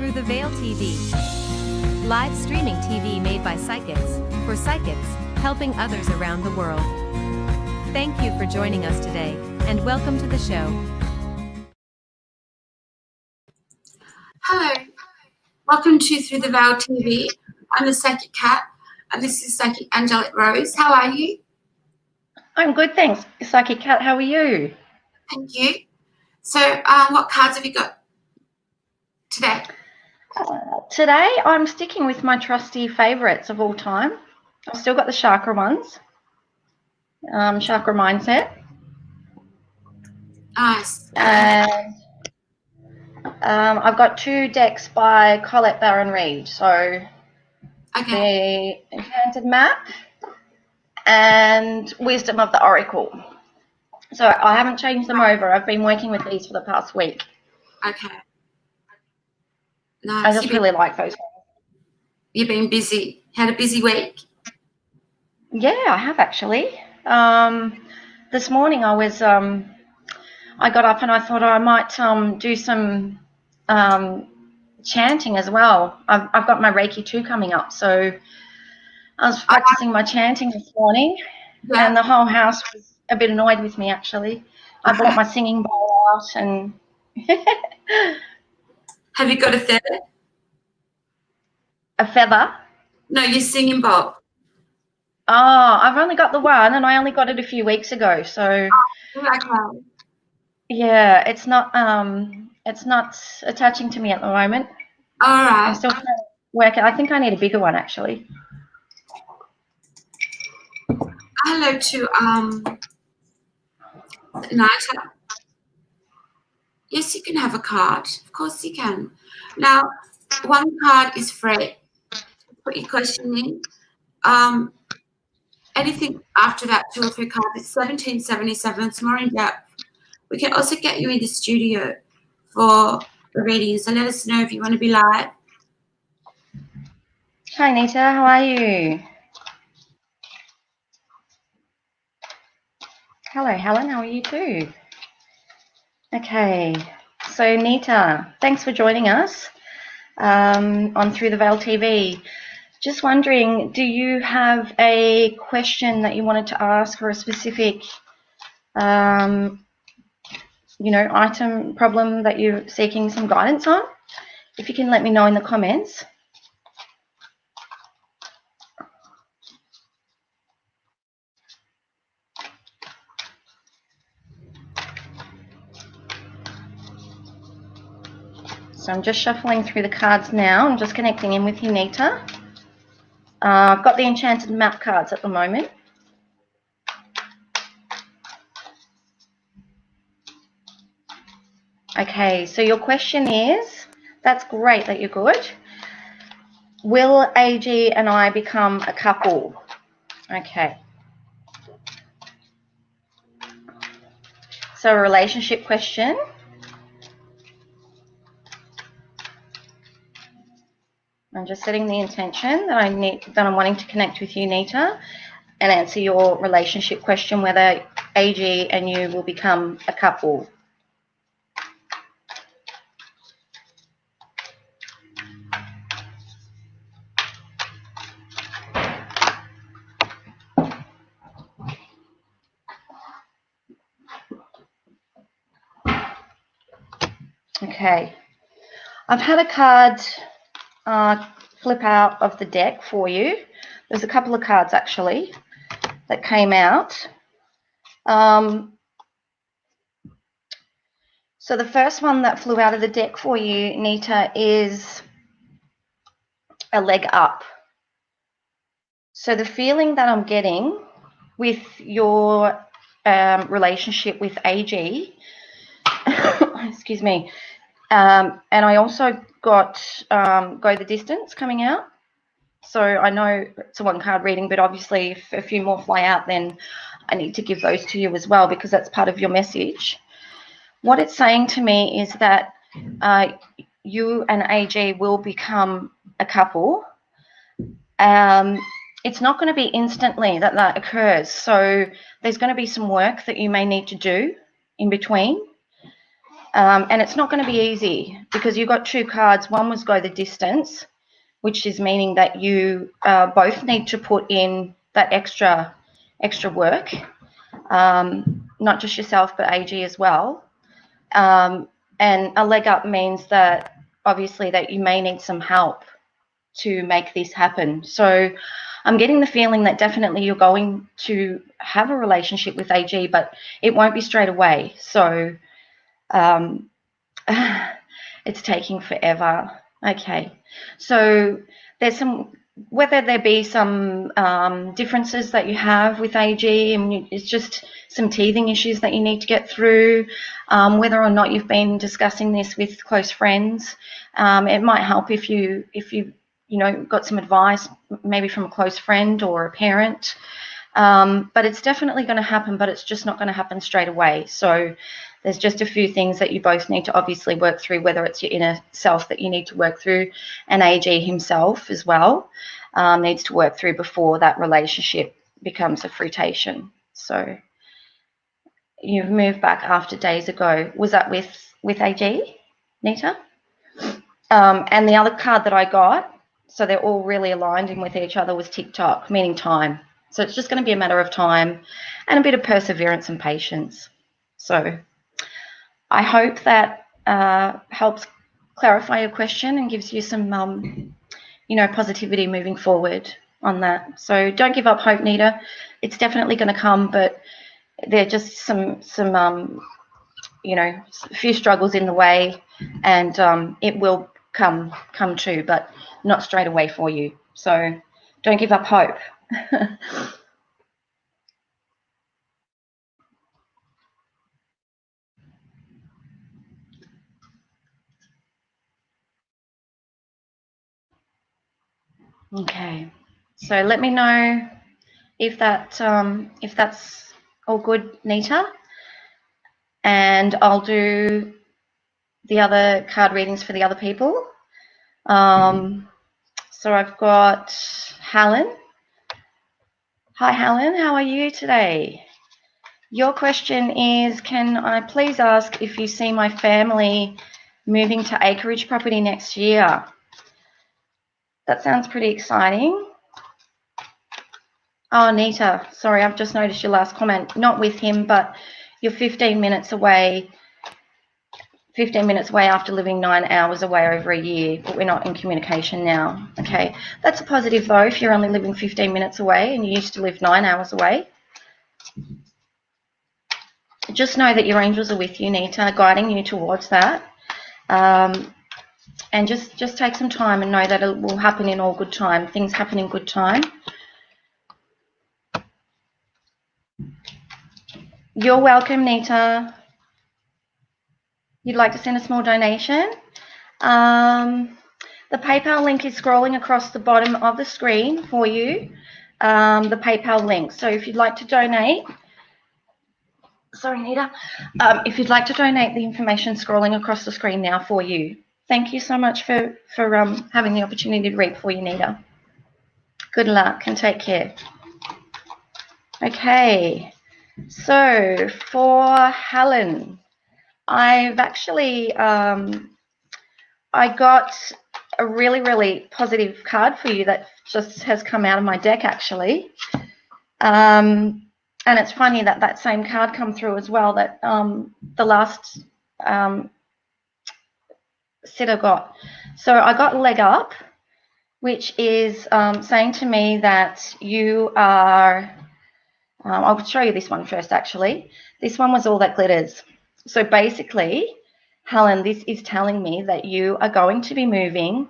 Through the Veil TV. Live streaming TV made by psychics, for psychics, helping others around the world. Thank you for joining us today, and welcome to the show. Hello, welcome to Through the Veil TV. I'm the Psychic Cat, and this is Psychic Angelic Rose. How are you? I'm good, thanks. Psychic Cat, how are you? Thank you. So, what cards have you got today? Today, I'm sticking with my trusty favourites of all time. I've still got the chakra ones. Chakra Mindset. Nice. And I've got two decks by Colette Baron Reid. So, Okay. the Enchanted Map and Wisdom of the Oracle. So, I haven't changed them over. I've been working with these for the past week. Okay. Nice. I just really like those ones. You've been busy. Had a busy week? Yeah, I have actually. This morning I was, I got up and I thought I might do some chanting as well. I've got my Reiki 2 coming up, so I was practicing my chanting this morning, and the whole house was a bit annoyed with me actually. I brought my singing bowl out and... Have you got a feather? A feather? No, your singing bowl. Oh, I've only got the one, and I only got it a few weeks ago, so... Okay. Yeah, it's not attaching to me at the moment. All right. I'm still trying to work it. I think I need a bigger one actually. Hello to Nita. Yes, you can have a card. Of course you can. Now, one card is free. Put your question in. Anything after that, 2 or 3 cards, it's $17.77. It's more in depth. We can also get you in the studio for the reading. So let us know if you want to be live. Hi Nita, how are you? Hello Helen, how are you too? Okay, so Nita, thanks for joining us on Through the Veil TV. Just wondering, do you have a question that you wanted to ask or a specific item, problem that you're seeking some guidance on? If you can let me know in the comments. So I'm just shuffling through the cards now. I'm just connecting in with you, Nita. I've got the Enchanted Map cards at the moment. Okay, so your question is, that's great that you're good. Will AG and I become a couple? Okay. So a relationship question. I'm just setting the intention that I'm wanting to connect with you, Nita, and answer your relationship question, whether AG and you will become a couple. Okay, I've had a card flip out of the deck for you. There's a couple of cards actually that came out. So the first one that flew out of the deck for you, Nita, is a leg up. So the feeling that I'm getting with your relationship with AG, excuse me, and I also got Go the Distance coming out. So I know it's a 1-card reading, but obviously if a few more fly out, then I need to give those to you as well because that's part of your message. What it's saying to me is that you and AG will become a couple. It's not going to be instantly that occurs. So there's going to be some work that you may need to do in between. And it's not going to be easy because you've got two cards. One was go the distance, which is meaning that you both need to put in that extra work, not just yourself but AG as well. And a leg up means that obviously that you may need some help to make this happen. So I'm getting the feeling that definitely you're going to have a relationship with AG, but it won't be straight away. So it's taking forever. Okay, so there's some, whether there be some differences that you have with AG, and it's just some teething issues that you need to get through, whether or not you've been discussing this with close friends. It might help if you got some advice, maybe from a close friend or a parent. But it's definitely going to happen, but it's just not going to happen straight away. So there's just a few things that you both need to obviously work through, whether it's your inner self that you need to work through, and AG himself as well needs to work through before that relationship becomes a fruitation. So you've moved back after days ago. Was that with AG, Nita? And the other card that I got, so they're all really aligned in with each other, was TikTok, meaning time. So it's just going to be a matter of time and a bit of perseverance and patience. So I hope that helps clarify your question and gives you some, positivity moving forward on that. So don't give up hope, Nita. It's definitely going to come, but there are just some a few struggles in the way, and it will come true, but not straight away for you. So don't give up hope. Okay, so let me know if that's all good, Nita, and I'll do the other card readings for the other people. So I've got Helen. Hi, Helen. How are you today? Your question is, can I please ask if you see my family moving to acreage property next year? That sounds pretty exciting. Oh, Nita, sorry, I've just noticed your last comment. Not with him, but you're 15 minutes away. 15 minutes away after living 9 hours away over a year, but we're not in communication now. Okay, that's a positive though, if you're only living 15 minutes away and you used to live 9 hours away. Just know that your angels are with you, Nita, guiding you towards that. And just take some time and know that it will happen in all good time. Things happen in good time. You're welcome, Nita. You'd like to send a small donation? The PayPal link is scrolling across the bottom of the screen for you, the PayPal link. So if you'd like to donate, sorry, Nita, if you'd like to donate, the information scrolling across the screen now for you. Thank you so much for having the opportunity to read for you, Nita. Good luck and take care. Okay, so for Helen, I've actually, I got a really, really positive card for you that just has come out of my deck, actually. And it's funny that that same card come through as well that the last sitter got. So I got leg up, which is saying to me that you are, I'll show you this one first, actually. This one was all that glitters. So basically, Helen, this is telling me that you are going to be moving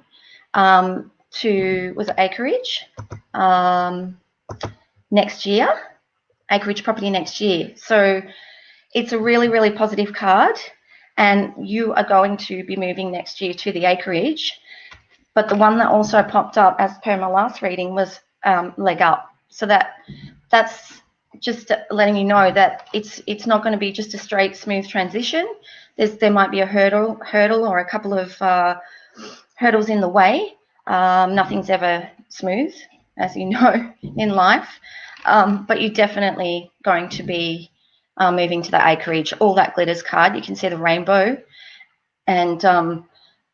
to, was it acreage? Next year, acreage property next year. So it's a really, really positive card, and you are going to be moving next year to the acreage. But the one that also popped up as per my last reading was leg up. So that's just letting you know that it's not going to be just a straight, smooth transition. There might be a hurdle or a couple of hurdles in the way. Nothing's ever smooth, as you know, in life. But you're definitely going to be moving to the acreage. All that glitters card, you can see the rainbow and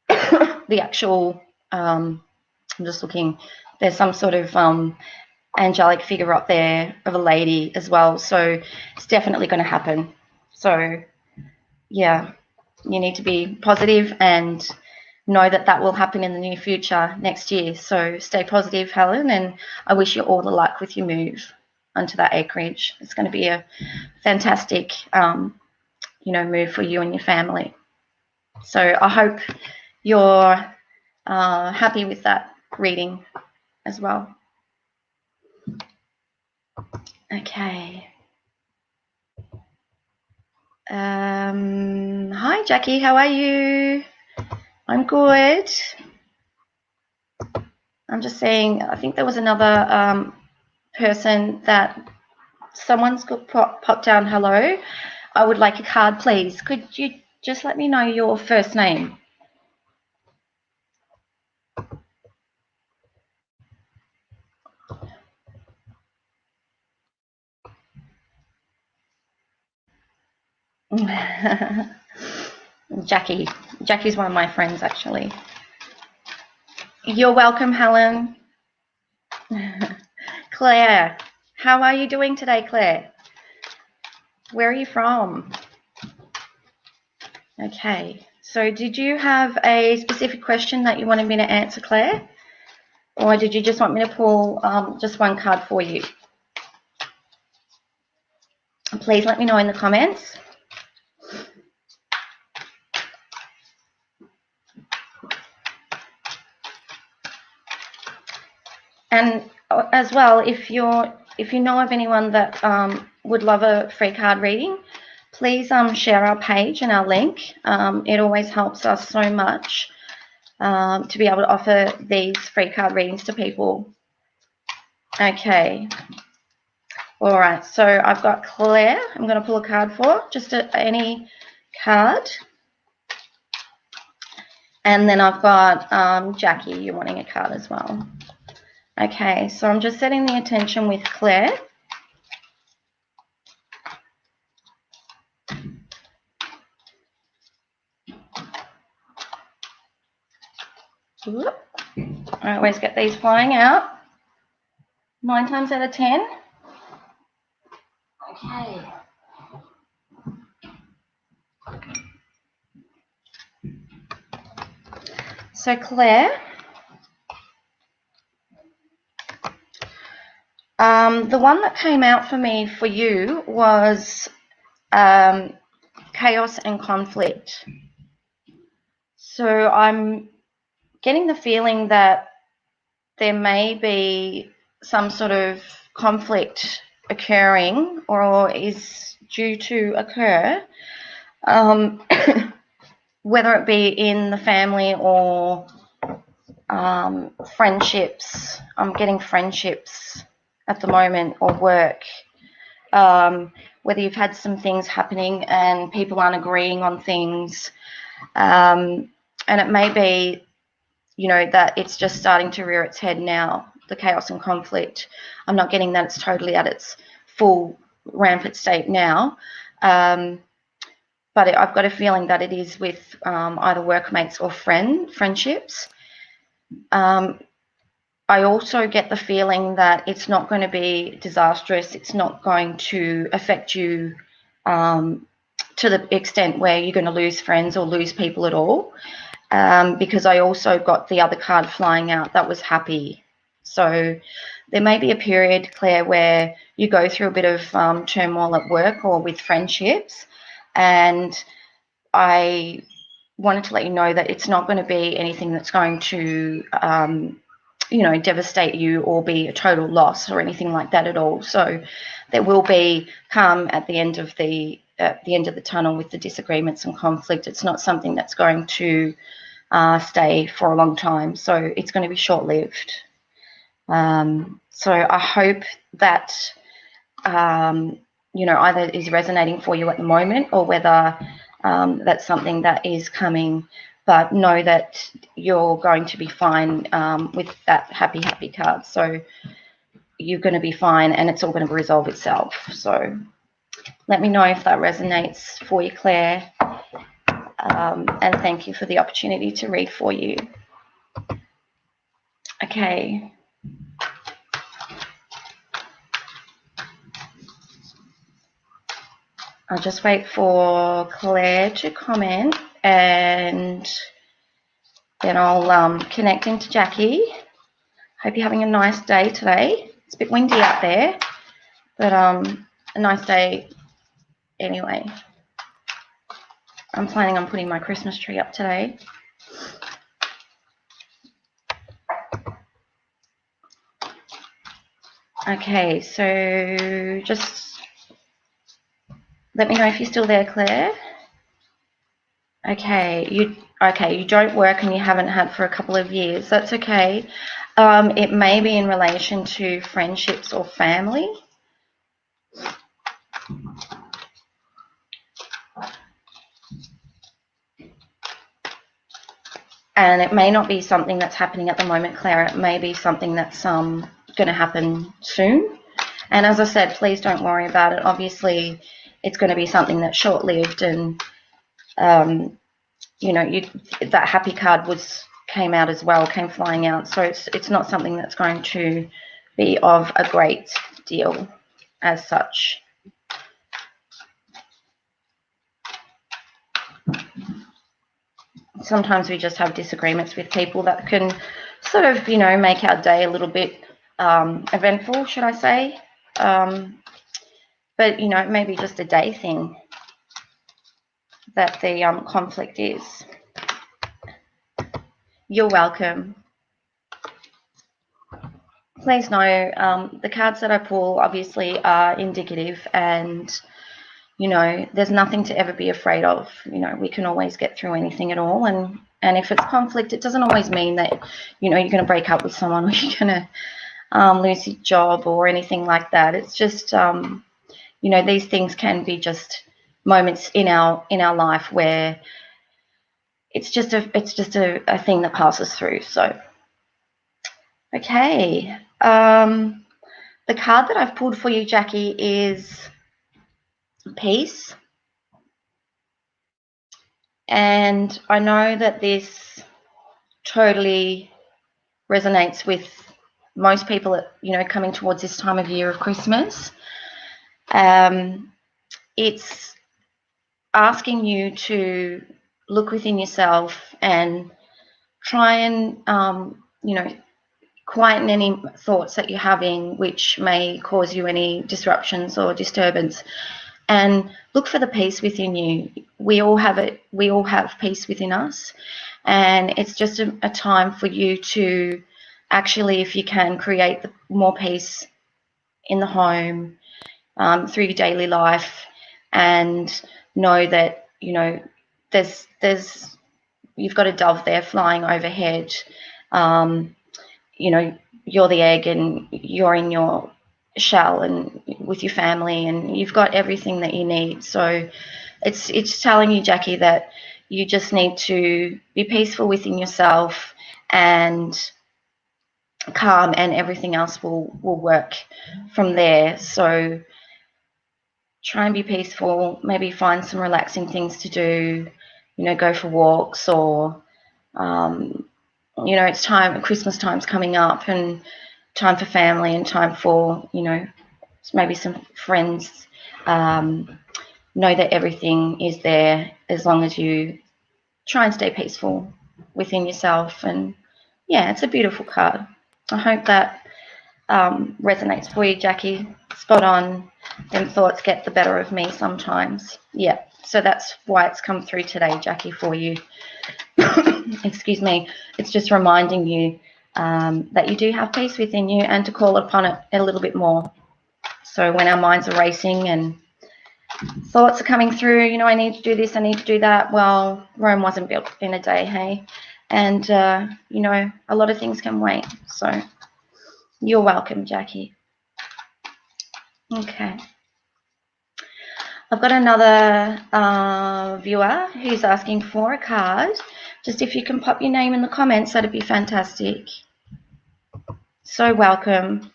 the actual, I'm just looking, there's some sort of angelic figure up there of a lady as well. So it's definitely going to happen. So yeah, you need to be positive and know that that will happen in the near future next year. So stay positive, Helen, and I wish you all the luck with your move onto that acreage. It's going to be a fantastic, move for you and your family. So I hope you're happy with that reading as well. Okay. Hi, Jackie. How are you? I'm good. I'm just saying, I think there was another person that someone's popped down. Hello. I would like a card, please. Could you just let me know your first name? Jackie. Jackie's one of my friends, actually. You're welcome, Helen. Claire, how are you doing today, Claire? Where are you from? Okay, so did you have a specific question that you wanted me to answer, Claire? Or did you just want me to pull just one card for you? Please let me know in the comments. And as well, if you know of anyone that would love a free card reading, please share our page and our link. It always helps us so much to be able to offer these free card readings to people. Okay. All right. So I've got Claire. I'm going to pull a card for just any card. And then I've got Jackie. You're wanting a card as well. Okay, so I'm just setting the attention with Claire. I always get these flying out. 9 times out of 10. Okay. So Claire, the one that came out for me for you was chaos and conflict. So I'm getting the feeling that there may be some sort of conflict occurring or is due to occur, whether it be in the family or friendships. I'm getting friendships at the moment, or work, whether you've had some things happening and people aren't agreeing on things, and it may be, that it's just starting to rear its head now, the chaos and conflict. I'm not getting that it's totally at its full rampant state now, but I've got a feeling that it is with either workmates or friendships. I also get the feeling that it's not going to be disastrous. It's not going to affect you to the extent where you're going to lose friends or lose people at all, because I also got the other card flying out that was happy. So there may be a period, Claire, where you go through a bit of turmoil at work or with friendships, and I wanted to let you know that it's not going to be anything that's going to devastate you or be a total loss or anything like that at all. So there will be calm at the end of the tunnel with the disagreements and conflict. It's not something that's going to stay for a long time. So it's going to be short-lived. So I hope that either is resonating for you at the moment, or whether that's something that is coming. But know that you're going to be fine with that happy card. So you're going to be fine, and it's all going to resolve itself. So Let me know if that resonates for you, Claire. And thank you for the opportunity to read for you. Okay. I'll just wait for Claire to comment, and then I'll connect into Jackie. Hope you're having a nice day today. It's a bit windy out there, but a nice day anyway. I'm planning on putting my Christmas tree up today. Okay, so just let me know if you're still there, Claire. Okay, you don't work and you haven't had for a couple of years. That's okay. It may be in relation to friendships or family. And it may not be something that's happening at the moment, Claire. It may be something that's going to happen soon. And as I said, please don't worry about it. Obviously, it's going to be something that's short-lived, and you know, that happy card came out as well, came flying out. So it's not something that's going to be of a great deal as such. Sometimes we just have disagreements with people that can sort of, you know, make our day a little bit eventful, should I say. But, you know, it may be just a day thing that the conflict is. You're welcome. Please know the cards that I pull obviously are indicative, and, you know, there's nothing to ever be afraid of. You know, we can always get through anything at all. And if it's conflict, it doesn't always mean that, you know, you're going to break up with someone or you're going to lose your job or anything like that. It's just, you know, these things can be just moments in our life where it's just a thing that passes through. So, okay. The card that I've pulled for you, Jackie, is Peace. And I know that this totally resonates with most people, you know, coming towards this time of year of Christmas. It's asking you to look within yourself and try and, you know, quieten any thoughts that you're having which may cause you any disruptions or disturbance, and look for the peace within you. We all have it. We all have peace within us, and it's just a time for you to actually, if you can, create more peace in the home, through your daily life, and know that, you know, there's you've got a dove there flying overhead. You know, you're the egg and you're in your shell and with your family, and you've got everything that you need. So it's telling you, Jackie, that you just need to be peaceful within yourself and calm, and everything else will work from there. So try and be peaceful, maybe find some relaxing things to do, you know, go for walks, or you know, it's time, Christmas time's coming up, and time for family and time for, you know, maybe some friends. Know that everything is there as long as you try and stay peaceful within yourself. And yeah, it's a beautiful card. I hope that resonates for you, Jackie. Spot on. Them thoughts get the better of me sometimes. Yeah, so that's why it's come through today, Jackie, for you. Excuse me. It's just reminding you that you do have peace within you, and to call upon it a little bit more. So when our minds are racing and thoughts are coming through, you know, I need to do this, I need to do that. Well, Rome wasn't built in a day, hey? And, you know, a lot of things can wait. So you're welcome, Jackie. Okay. I've got another viewer who's asking for a card. Just if you can pop your name in the comments, that'd be fantastic. So welcome.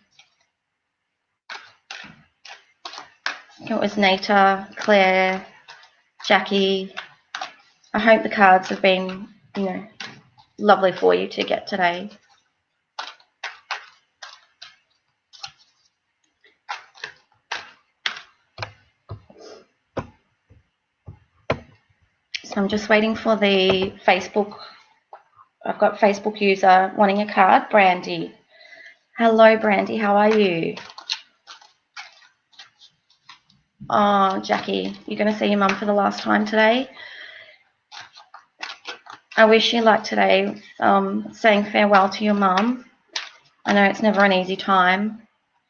it was Nita, Claire, Jackie. I hope the cards have been, you know, lovely for you to get today. So I'm just waiting for the Facebook. I've got Facebook user wanting a card, Brandy. Hello, Brandy. How are you? Oh, Jackie, you're going to see your mum for the last time today. I wish you luck today, saying farewell to your mum. I know it's never an easy time.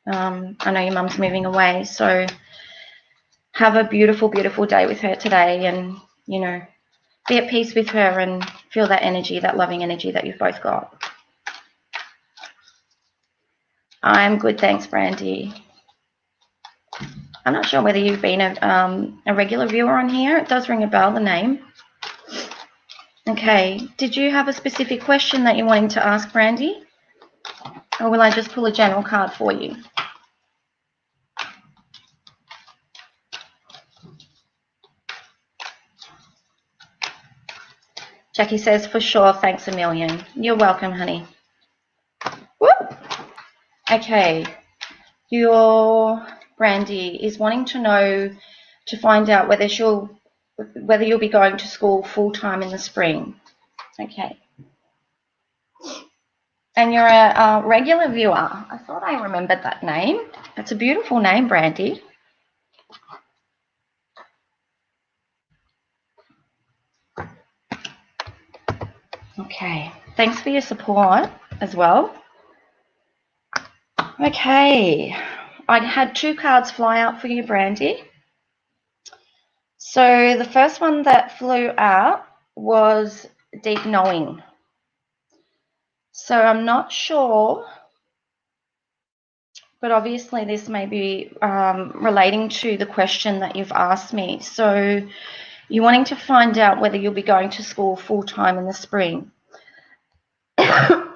I know your mum's moving away, so have a beautiful, beautiful day with her today, and, you know, be at peace with her and feel that energy, that loving energy that you've both got. I'm good, thanks, Brandy. I'm not sure whether you've been a regular viewer on here. It does ring a bell, the name. Okay, did you have a specific question that you're wanting to ask, Brandy? Or will I just pull a general card for you? Jackie says, for sure, thanks a million. You're welcome, honey. Whoop. Okay, your Brandy is wanting to know, to find out whether you'll be going to school full-time in the spring. Okay. And you're a regular viewer. I thought I remembered that name. That's a beautiful name, Brandy. Okay, thanks for your support as well. Okay, I had 2 cards fly out for you, Brandy. So the first one that flew out was deep knowing. So I'm not sure, but obviously this may be relating to the question that you've asked me. So you're wanting to find out whether you'll be going to school full-time in the spring.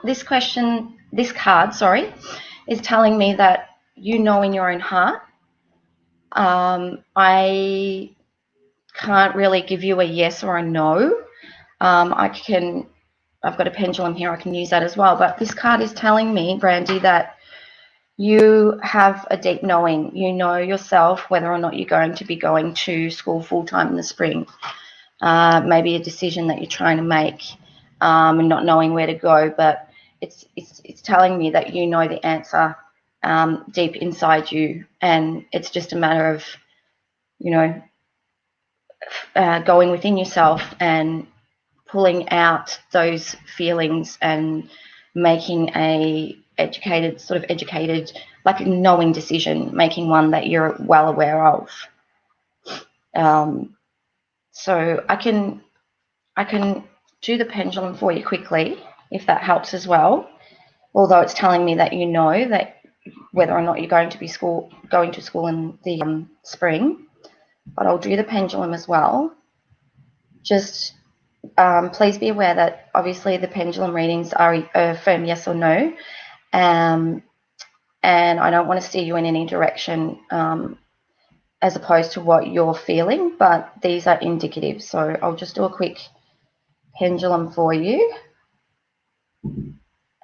This card, is telling me that you know in your own heart. I can't really give you a yes or a no. I've got a pendulum here, I can use that as well. But this card is telling me, Brandy, that you have a deep knowing. You know yourself whether or not you're going to be going to school full-time in the spring. Maybe a decision that you're trying to make and not knowing where to go, but it's telling me that you know the answer deep inside you, and it's just a matter of, you know, going within yourself and pulling out those feelings and making a educated, like a knowing decision, making one that you're well aware of. So I can do the pendulum for you quickly, if that helps as well. Although it's telling me that you know that whether or not you're going to school in the spring, but I'll do the pendulum as well. Just please be aware that obviously the pendulum readings are a firm yes or no, and I don't want to steer you in any direction as opposed to what you're feeling, but these are indicative. So I'll just do a quick pendulum for you.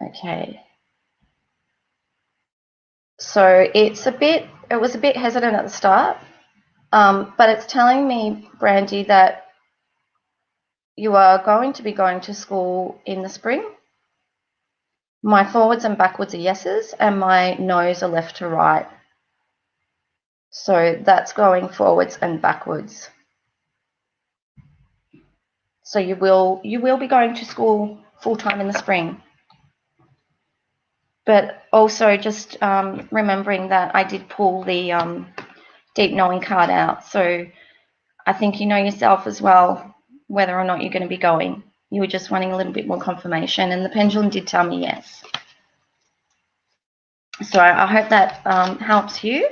Okay. So it was a bit hesitant at the start, but it's telling me, Brandy, that you are going to be going to school in the spring. My forwards and backwards are yeses, and my no's are left to right. So that's going forwards and backwards. So you will be going to school full-time in the spring. But also just remembering that I did pull the deep knowing card out. So I think you know yourself as well whether or not you're going to be going. You were just wanting a little bit more confirmation, and the pendulum did tell me yes. So I hope that helps you,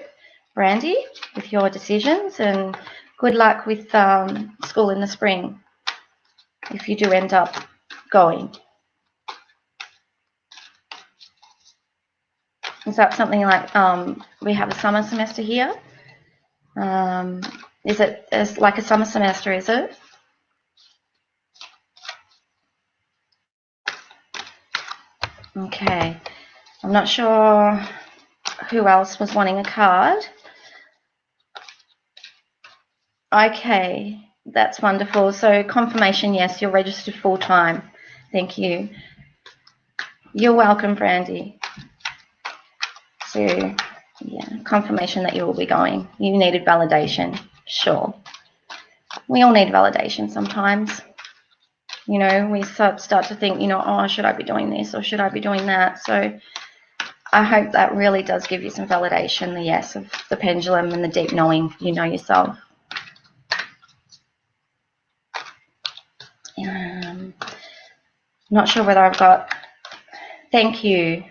Brandy, with your decisions, and good luck with school in the spring if you do end up going. Is that something like we have a summer semester here? Is it like a summer semester, is it? Okay. I'm not sure who else was wanting a card. Okay, that's wonderful. So confirmation, yes, you're registered full-time. Thank you. You're welcome, Brandy. So, yeah, confirmation that you will be going. You needed validation. Sure. We all need validation sometimes. You know, we start to think, you know, oh, should I be doing this or should I be doing that? So I hope that really does give you some validation, the yes of the pendulum and the deep knowing you know yourself. Not sure whether I've got... Thank you.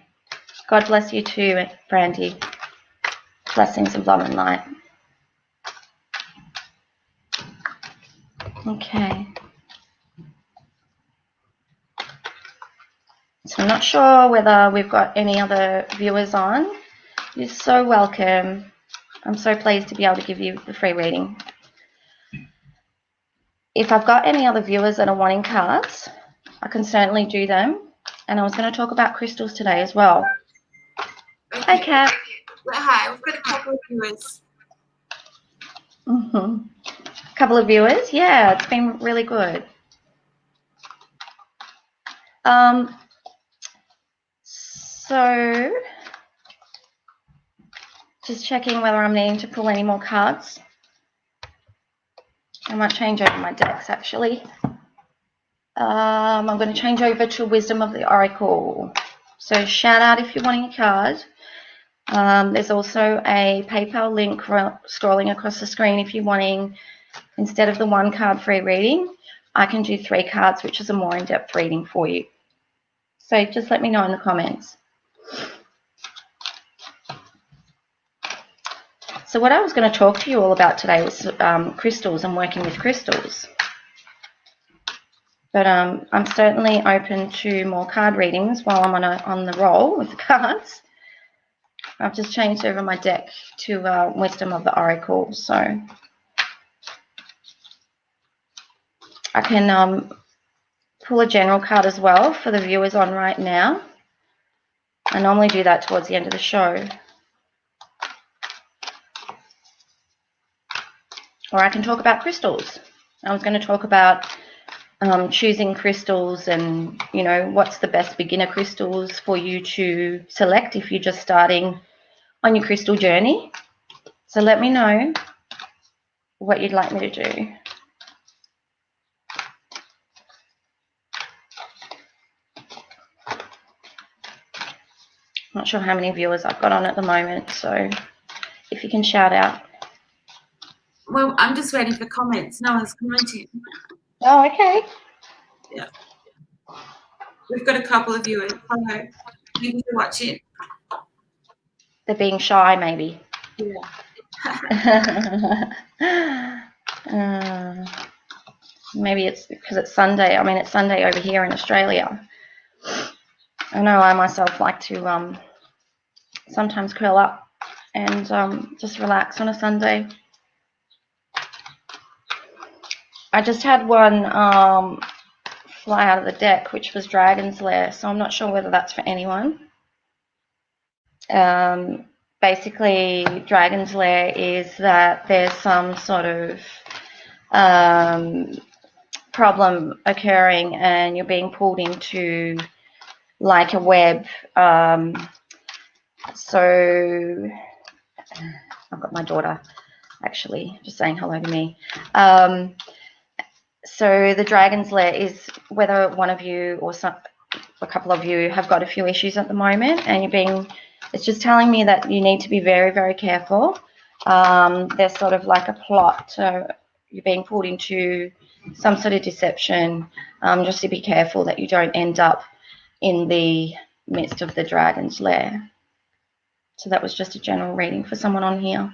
God bless you too, Brandy. Blessings of love and light. Okay. So I'm not sure whether we've got any other viewers on. You're so welcome. I'm so pleased to be able to give you the free reading. If I've got any other viewers that are wanting cards, I can certainly do them. And I was going to talk about crystals today as well. Okay. Hi, Kat. Hi, we've got a couple of viewers. A couple of viewers? Yeah, it's been really good. So, just checking whether I'm needing to pull any more cards. I might change over my decks, actually. I'm going to change over to Wisdom of the Oracle. So shout out if you're wanting a card. There's also a PayPal link scrolling across the screen if you're wanting, instead of the 1 card free reading, I can do 3 cards, which is a more in-depth reading for you. So just let me know in the comments. So what I was going to talk to you all about today was crystals and working with crystals. But I'm certainly open to more card readings while I'm on the roll with the cards. I've just changed over my deck to Wisdom of the Oracle, so I can pull a general card as well for the viewers on right now. I normally do that towards the end of the show. Or I can talk about crystals. I was going to talk about choosing crystals and, you know, what's the best beginner crystals for you to select if you're just starting on your crystal journey. So let me know what you'd like me to do. Not sure how many viewers I've got on at the moment, so if you can shout out. Well, I'm just waiting for comments. No one's commenting. Oh, okay. Yeah. We've got a couple of viewers. Hello. Thank you for watching. They're being shy, maybe. Yeah. Maybe it's because it's Sunday. I mean, it's Sunday over here in Australia. I know I myself like to sometimes curl up and just relax on a Sunday. I just had one fly out of the deck, which was Dragon's Lair, so I'm not sure whether that's for anyone. Basically, Dragon's Lair is that there's some sort of problem occurring and you're being pulled into like a web. So I've got my daughter actually just saying hello to me. So the Dragon's Lair is whether one of you or a couple of you have got a few issues at the moment and it's just telling me that you need to be very, very careful. There's sort of like a plot. So you're being pulled into some sort of deception. Just to be careful that you don't end up in the midst of the Dragon's Lair. So that was just a general reading for someone on here.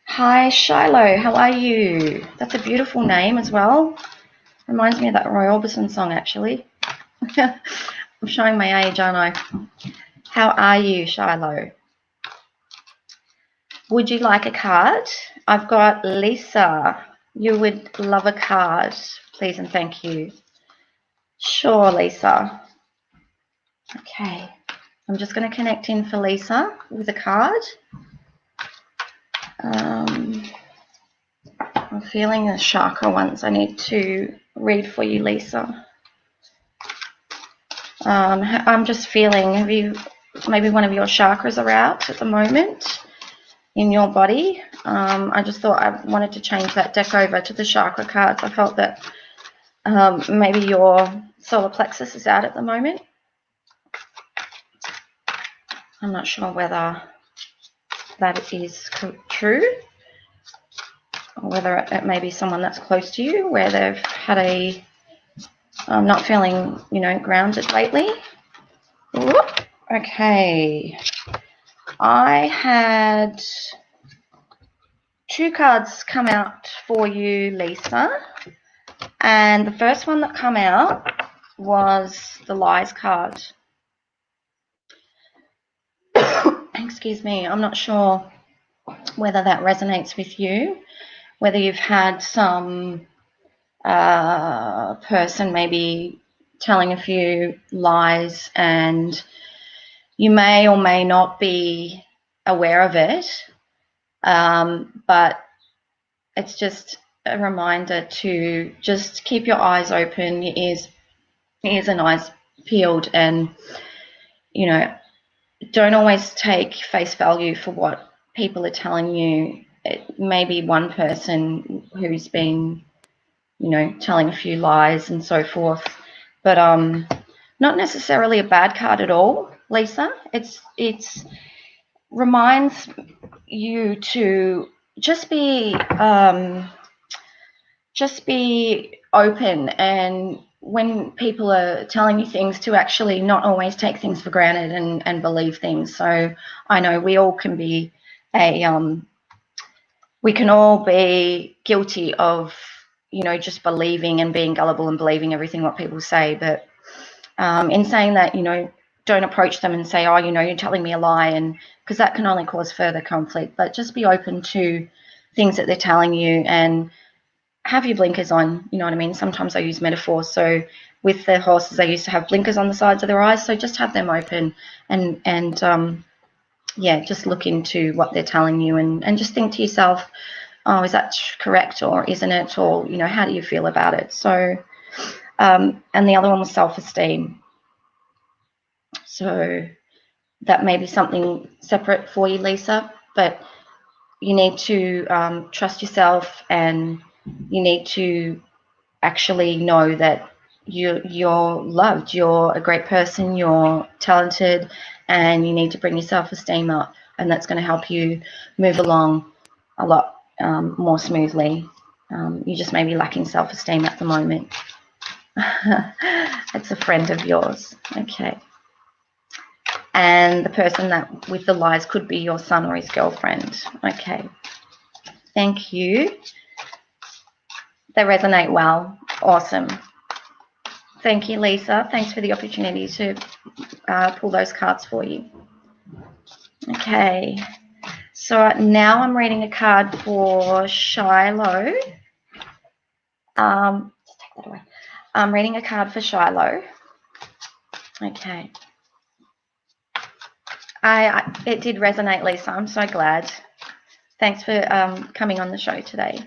Hi, Shiloh. How are you? That's a beautiful name as well. Reminds me of that Roy Orbison song, actually. I'm showing my age, aren't I? How are you, Shiloh? Would you like a card? I've got Lisa. You would love a card. Please and thank you. Sure, Lisa. Okay. I'm just going to connect in for Lisa with a card. I'm feeling a chakra ones I need to read for you, Lisa. I'm just feeling, maybe one of your chakras are out at the moment in your body. I just thought I wanted to change that deck over to the chakra cards. I felt that maybe your solar plexus is out at the moment. I'm not sure whether that is true, or whether it may be someone that's close to you where they've had a not feeling, grounded lately. Whoop. Okay. I had 2 cards come out for you, Lisa. And the first one that come out was the Lies card. Excuse me. I'm not sure whether that resonates with you, whether you've had some person maybe telling a few lies and you may or may not be aware of it, but it's just a reminder to just keep your eyes open, your ears and eyes peeled, and don't always take face value for what people are telling you. It may be one person who's been telling a few lies and so forth, but not necessarily a bad card at all, Lisa. It's reminds you to just be open, and when people are telling you things, to actually not always take things for granted and believe things. So I know we all can be we can all be guilty of just believing and being gullible and believing everything what people say. But in saying that, don't approach them and say, oh, you're telling me a lie, and because that can only cause further conflict. But just be open to things that they're telling you and have your blinkers on. You know what I mean? Sometimes I use metaphors. So with the horses, they used to have blinkers on the sides of their eyes. So just have them open and just look into what they're telling you and just think to yourself, oh, is that correct or isn't it? Or, how do you feel about it? So, and the other one was self-esteem. So that may be something separate for you, Lisa, but you need to trust yourself, and you need to actually know that you're loved, you're a great person, you're talented, and you need to bring your self-esteem up, and that's going to help you move along a lot more smoothly. You just may be lacking self-esteem at the moment. It's a friend of yours. Okay. And the person that with the lies could be your son or his girlfriend. Okay. Thank you. They resonate well. Awesome. Thank you, Lisa. Thanks for the opportunity to pull those cards for you. Okay. So now I'm reading a card for Shiloh. Just take that away. I'm reading a card for Shiloh. Okay. It did resonate, Lisa. I'm so glad. Thanks for coming on the show today.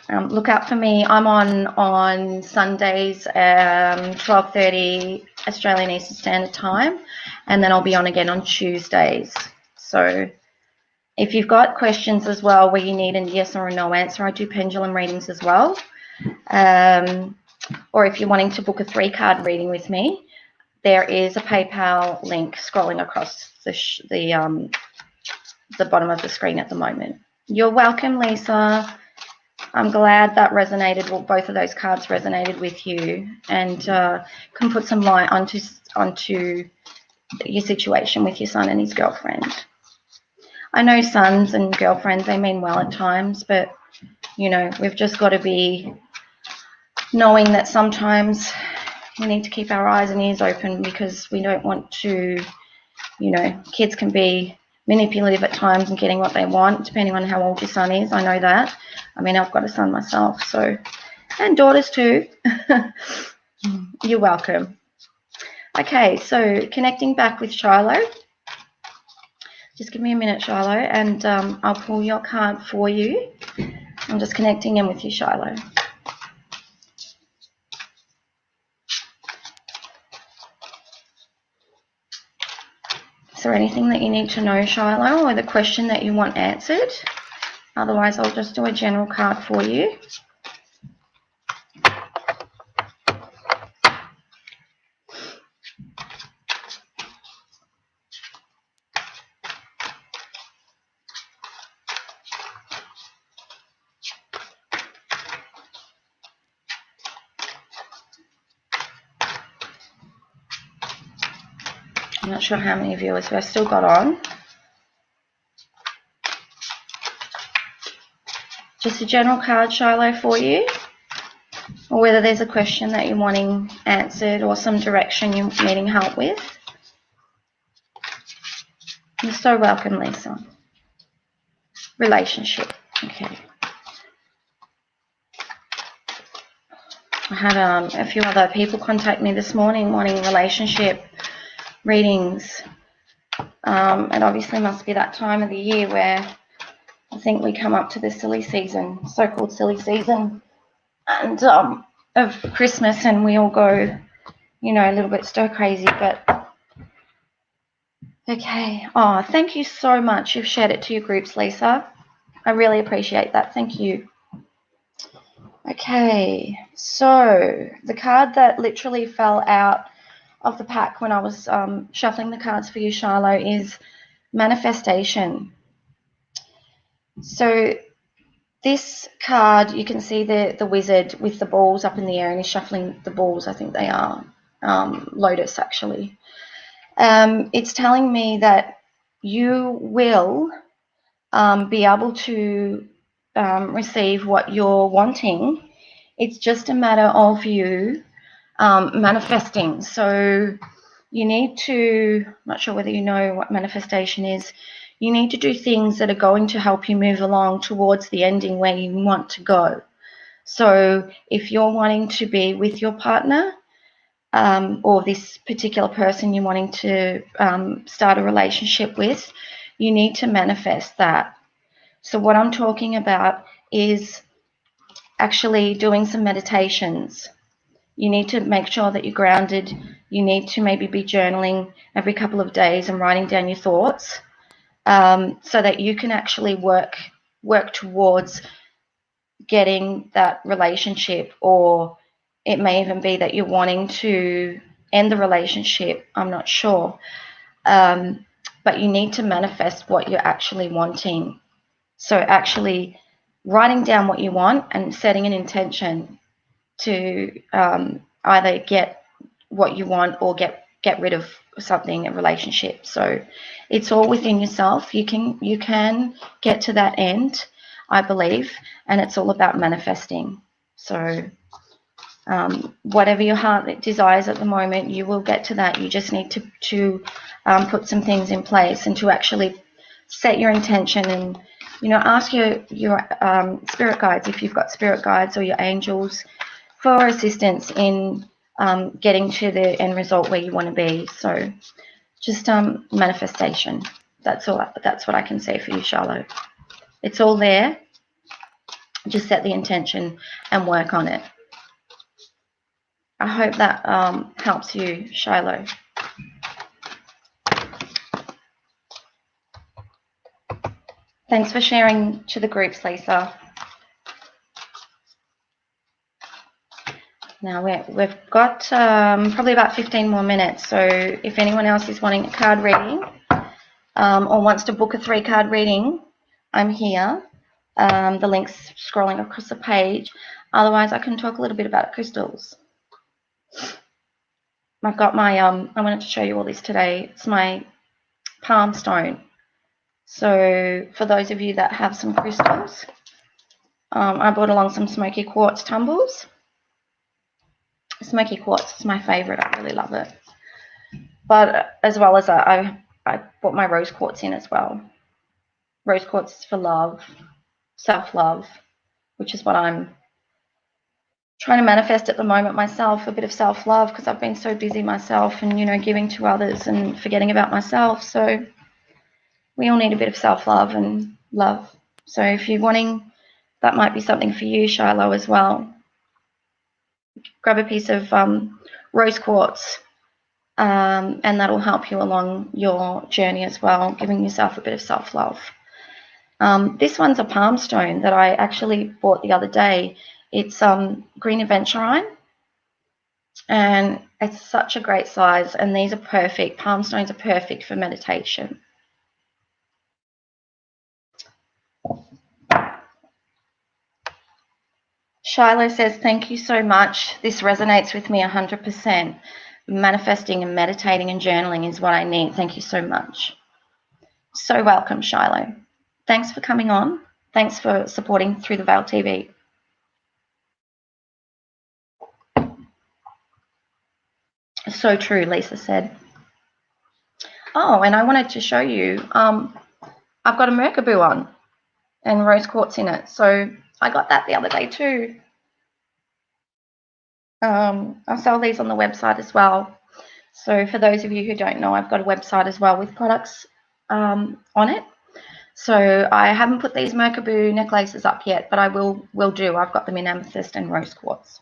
Look out for me. I'm on Sundays, 12:30 Australian Eastern Standard Time, and then I'll be on again on Tuesdays. So if you've got questions as well where you need a yes or a no answer, I do pendulum readings as well. Or if you're wanting to book a 3-card reading with me, there is a PayPal link scrolling across the bottom of the screen at the moment. You're welcome, Lisa. I'm glad that resonated. Well, both of those cards resonated with you, and can put some light onto your situation with your son and his girlfriend. I know sons and girlfriends, they mean well at times, but we've just got to be knowing that sometimes we need to keep our eyes and ears open, because we don't want to, kids can be manipulative at times and getting what they want, depending on how old your son is. I know that. I mean, I've got a son myself, so, and daughters too. You're welcome. Okay, so connecting back with Shiloh. Just give me a minute, Shiloh, and I'll pull your card for you. I'm just connecting in with you, Shiloh. Is there anything that you need to know, Shiloh, or the question that you want answered? Otherwise, I'll just do a general card for you. I'm not sure how many viewers we've still got on. Just a general card, Shiloh, for you, or whether there's a question that you're wanting answered or some direction you're needing help with. You're so welcome, Lisa. Relationship. Okay. I had a few other people contact me this morning wanting relationship readings. It obviously must be that time of the year where I think we come up to the silly season, so-called silly season, and of Christmas, and we all go, you know, a little bit stir crazy. But okay. Oh, thank you so much. You've shared it to your groups, Lisa. I really appreciate that. Thank you. Okay, so the card that literally fell out of the pack when I was shuffling the cards for you, Shiloh, is manifestation. So this card, you can see the wizard with the balls up in the air, and he's shuffling the balls. I think they are lotus, actually. It's telling me that you will be able to receive what you're wanting. It's just a matter of you manifesting. So you need to, I'm not sure whether you know what manifestation is, you need to do things that are going to help you move along towards the ending where you want to go. So if you're wanting to be with your partner, or this particular person you're wanting to start a relationship with, you need to manifest that. So what I'm talking about is actually doing some meditations. You need to make sure that you're grounded. You need to maybe be journaling every couple of days and writing down your thoughts, so that you can actually work towards getting that relationship, or it may even be that you're wanting to end the relationship. I'm not sure. But you need to manifest what you're actually wanting. So actually writing down what you want and setting an intention to either get what you want or get rid of something, a relationship. So it's all within yourself. You can get to that end, I believe, and it's all about manifesting. So whatever your heart desires at the moment, you will get to that. You just need to put some things in place and to actually set your intention, and ask your spirit guides, if you've got spirit guides, or your angels, for assistance in getting to the end result where you want to be. So just manifestation. That's all. That's what I can say for you, Shiloh. It's all there. Just set the intention and work on it. I hope that helps you, Shiloh. Thanks for sharing to the groups, Lisa. Now we've got probably about 15 more minutes. So if anyone else is wanting a card reading or wants to book a 3-card reading, I'm here. The link's scrolling across the page. Otherwise, I can talk a little bit about crystals. I've got my, I wanted to show you all this today. It's my palm stone. So for those of you that have some crystals, I brought along some smoky quartz tumbles. Smoky quartz is my favorite. I really love it. But as well as that, I I brought my rose quartz in as well. Rose quartz is for love, self-love, which is what I'm trying to manifest at the moment myself, a bit of self-love, because I've been so busy myself and, you know, giving to others and forgetting about myself. So we all need a bit of self-love and love. So if you're wanting, that might be something for you, Shiloh, as well. Grab a piece of rose quartz, and that'll help you along your journey as well, giving yourself a bit of self-love. This one's a palm stone that I actually bought the other day. It's green aventurine, and it's such a great size, and these are perfect. Palm stones are perfect for meditation. Shiloh says, thank you so much. This resonates with me 100%. Manifesting and meditating and journaling is what I need. Thank you so much. So welcome, Shiloh. Thanks for coming on. Thanks for supporting Through the Veil TV. So true, Lisa said. Oh, and I wanted to show you, I've got a Merkaboo on and rose quartz in it. So I got that the other day too. I sell these on the website as well. So for those of you who don't know, I've got a website as well with products on it. So I haven't put these Merkaboo necklaces up yet, but I will do. I've got them in amethyst and rose quartz.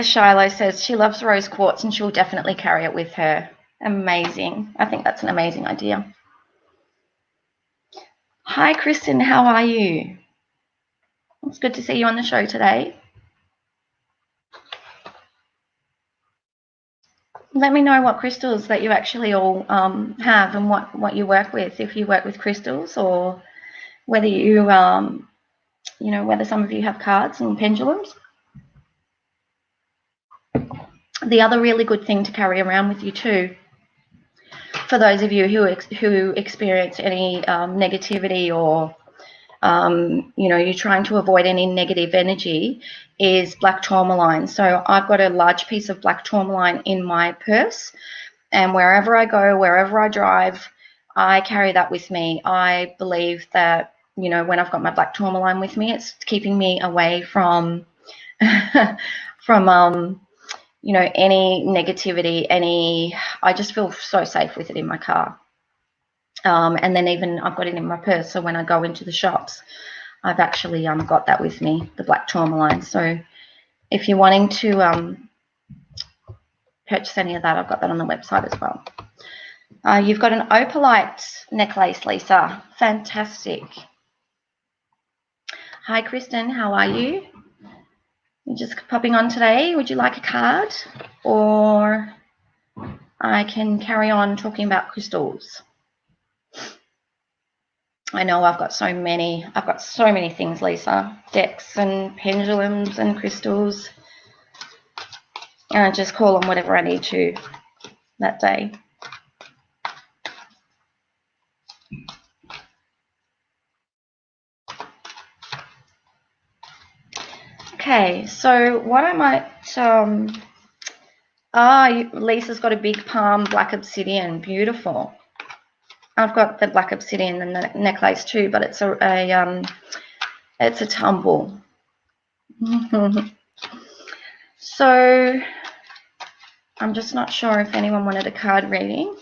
Shiloh says she loves rose quartz and she'll definitely carry it with her. Amazing. I think that's an amazing idea. Hi, Kristen. How are you? It's good to see you on the show today. Let me know what crystals that you actually all have and what you work with, if you work with crystals, or whether you, you know, whether some of you have cards and pendulums. The other really good thing to carry around with you too, for those of you who experience any negativity or you know, you're trying to avoid any negative energy, is black tourmaline. So I've got a large piece of black tourmaline in my purse, and wherever I go, wherever I drive, I carry that with me. I believe that, you know, when I've got my black tourmaline with me, it's keeping me away from from you know, any negativity, I just feel so safe with it in my car. And then even I've got it in my purse, so when I go into the shops, I've actually got that with me, the black tourmaline. So if you're wanting to purchase any of that, I've got that on the website as well. You've got an opalite necklace, Lisa. Fantastic. Hi, Kristen. How are you? You're just popping on today. Would you like a card? Or I can carry on talking about crystals. I know I've got so many things, Lisa. Decks and pendulums and crystals. And I just call on whatever I need to that day. Okay, so what I might, Lisa's got a big palm black obsidian, beautiful. I've got the black obsidian and the necklace too, but it's a tumble. So I'm just not sure if anyone wanted a card reading.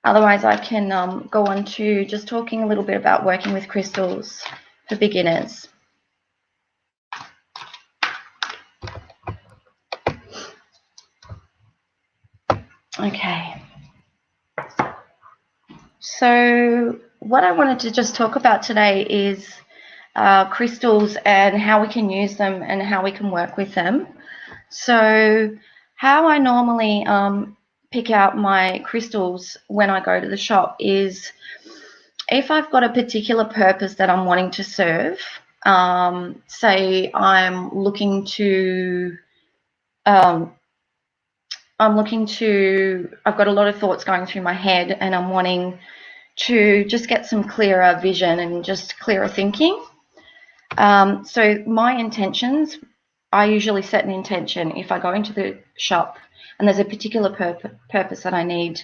Otherwise, I can go on to just talking a little bit about working with crystals for beginners. Okay. So what I wanted to just talk about today is crystals and how we can use them and how we can work with them. So how I normally pick out my crystals when I go to the shop is if I've got a particular purpose that I'm wanting to serve, say I've got a lot of thoughts going through my head and I'm wanting to just get some clearer vision and just clearer thinking. So my intentions I usually set an intention. If I go into the shop and there's a particular purpose that I need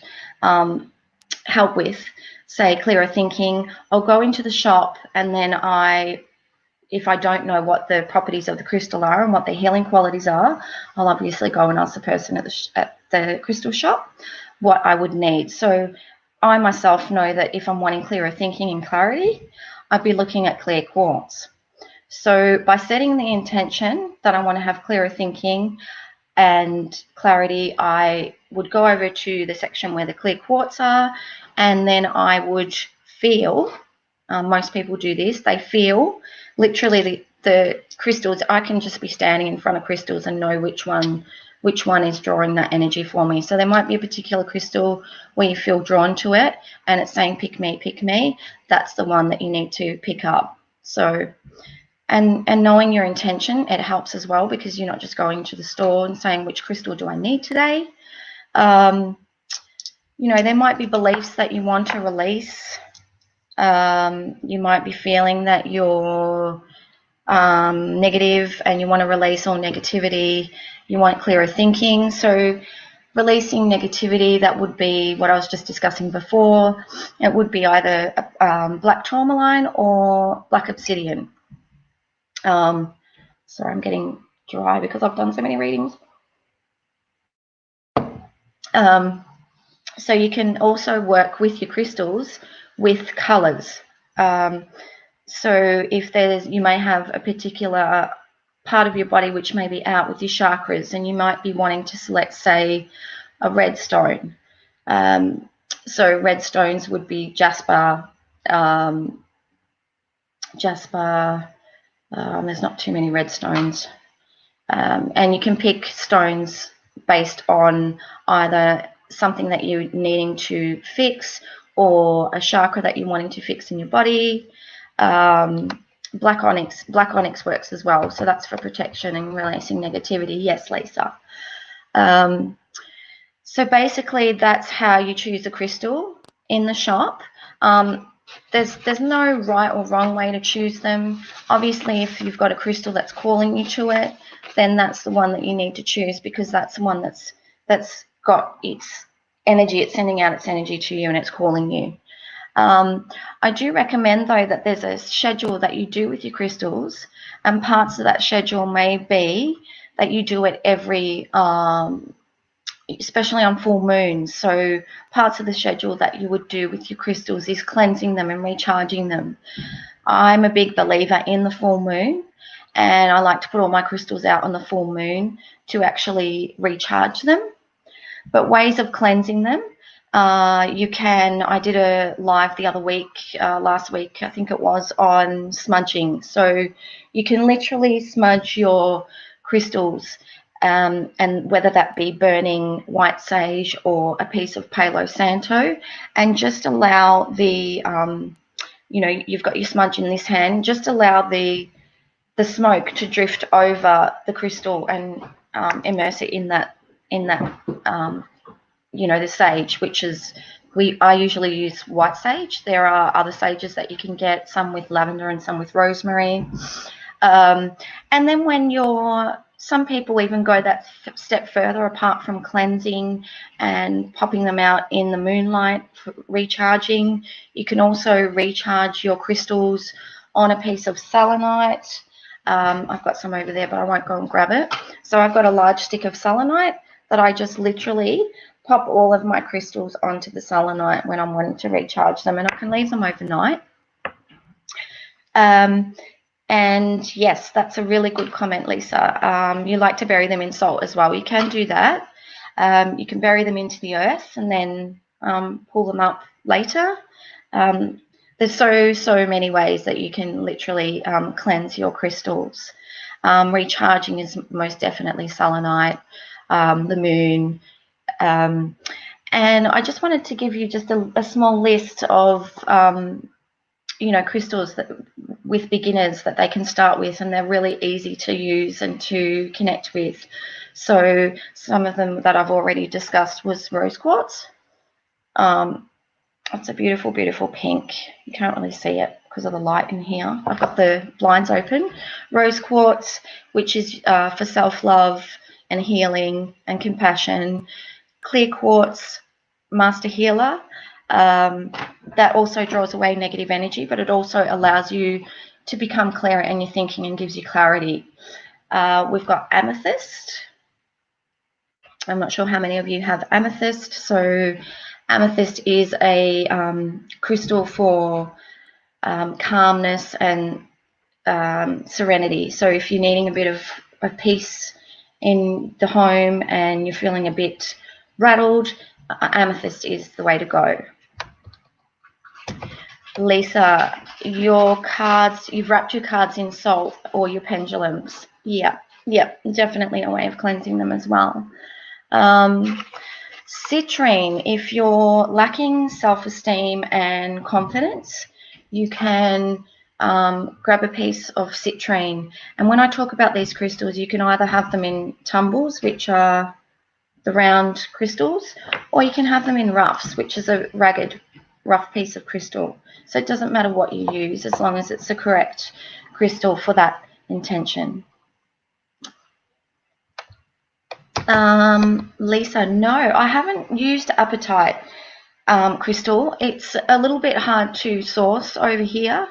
help with, say clearer thinking, I'll go into the shop, and then if I don't know what the properties of the crystal are and what their healing qualities are, I'll obviously go and ask the person at the crystal shop what I would need. So I myself know that if I'm wanting clearer thinking and clarity, I'd be looking at clear quartz. So by setting the intention that I want to have clearer thinking and clarity, I would go over to the section where the clear quartz are, and then I would feel, most people do this, they feel literally the crystals. I can just be standing in front of crystals and know which one is drawing that energy for me. So there might be a particular crystal where you feel drawn to it and it's saying pick me, pick me. That's the one that you need to pick up. So and knowing your intention, it helps as well, because you're not just going to the store and saying which crystal do I need today. You know, there might be beliefs that you want to release. You might be feeling that you're negative and you want to release all negativity. You want clearer thinking. So releasing negativity, that would be what I was just discussing before. It would be either black tourmaline or black obsidian. Sorry, I'm getting dry because I've done so many readings. So you can also work with your crystals with colours. So if you may have a particular part of your body which may be out with your chakras, and you might be wanting to select, say, a red stone. So red stones would be jasper. There's not too many red stones. And you can pick stones based on either something that you're needing to fix or a chakra that you're wanting to fix in your body. Black onyx works as well, so that's for protection and releasing negativity. Yes, Lisa. So basically that's how you choose a crystal in the shop. There's no right or wrong way to choose them. Obviously, if you've got a crystal that's calling you to it, then that's the one that you need to choose, because that's the one that's got its energy. It's sending out its energy to you and it's calling you. I do recommend, though, that there's a schedule that you do with your crystals, and parts of that schedule may be that you do it every, especially on full moons. So parts of the schedule that you would do with your crystals is cleansing them and recharging them. I'm a big believer in the full moon, and I like to put all my crystals out on the full moon to actually recharge them. But ways of cleansing them, I did a live the other week, last week, I think it was, on smudging. So you can literally smudge your crystals, and whether that be burning white sage or a piece of Palo Santo, and just allow the, you've got your smudge in this hand, just allow the smoke to drift over the crystal and immerse it in that the sage, which is, I usually use white sage. There are other sages that you can get, some with lavender and some with rosemary. And then some people even go that step further, apart from cleansing and popping them out in the moonlight for recharging. You can also recharge your crystals on a piece of selenite. I've got some over there, but I won't go and grab it. So I've got a large stick of selenite that I just literally pop all of my crystals onto the selenite when I'm wanting to recharge them, and I can leave them overnight. And yes, that's a really good comment, Lisa. You like to bury them in salt as well. You can do that. You can bury them into the earth and then pull them up later. There's so many ways that you can literally cleanse your crystals. Recharging is most definitely selenite, the moon. And I just wanted to give you just a small list of crystals with beginners that they can start with, and they're really easy to use and to connect with. So some of them that I've already discussed was rose quartz. It's a beautiful, beautiful pink. You can't really see it because of the light in here. I've got the blinds open. Rose quartz, which is for self-love and healing and compassion. Clear quartz, master healer. That also draws away negative energy, but it also allows you to become clearer in your thinking and gives you clarity. We've got amethyst. I'm not sure how many of you have amethyst. So amethyst is a crystal for calmness and serenity. So if you're needing a bit of peace in the home and you're feeling a bit rattled, amethyst is the way to go. Lisa, your cards, you've wrapped your cards in salt or your pendulums. Yeah, definitely a way of cleansing them as well. Citrine, if you're lacking self-esteem and confidence, you can grab a piece of citrine. And when I talk about these crystals, you can either have them in tumbles, which are the round crystals, or you can have them in roughs, which is a ragged, rough piece of crystal. So it doesn't matter what you use as long as it's the correct crystal for that intention. Lisa, no, I haven't used apatite crystal. It's a little bit hard to source over here.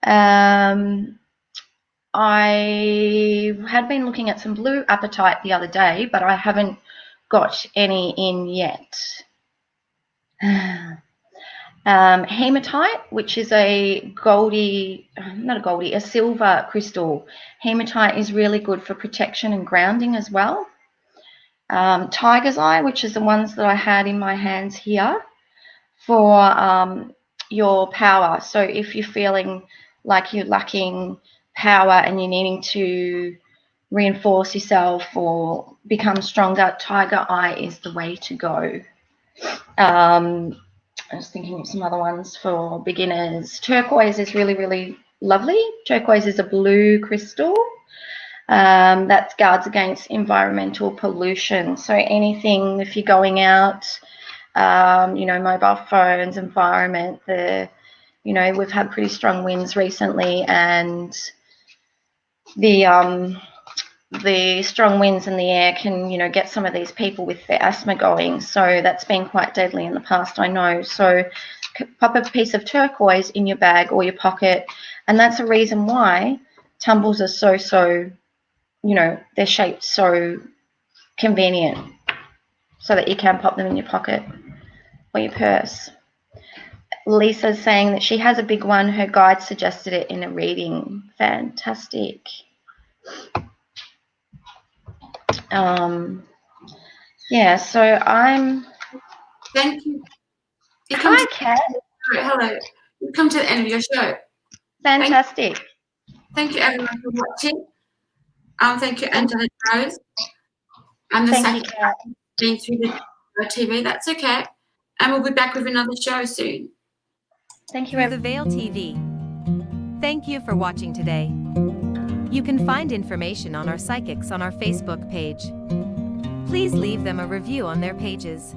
I had been looking at some blue apatite the other day, but I haven't got any in yet. Hematite, which is a silver crystal. Hematite is really good for protection and grounding as well. Tiger's eye, which is the ones that I had in my hands here, for your power. So if you're feeling like you're lacking power and you're needing to reinforce yourself or become stronger, tiger eye is the way to go. I was thinking of some other ones for beginners. Turquoise is really, really lovely. Turquoise is a blue crystal that guards against environmental pollution. So anything, if you're going out, mobile phones, environment, we've had pretty strong winds recently, and the strong winds in the air can, get some of these people with their asthma going. So that's been quite deadly in the past, I know. So pop a piece of turquoise in your bag or your pocket. And that's a reason why tumbles are so, they're shaped so convenient, so that you can pop them in your pocket or your purse. Lisa's saying that she has a big one. Her guide suggested it in a reading. Fantastic. So I'm. Thank you. Hi, Kat. Hello. We've come to the end of your show. Fantastic. Thank you everyone for watching. Thank you, Angelic Rose. And the Thank you, Kat. being through the TV. That's okay. And we'll be back with another show soon. Thank you, Through the Veil TV. Thank you for watching today. You can find information on our psychics on our Facebook page. Please leave them a review on their pages.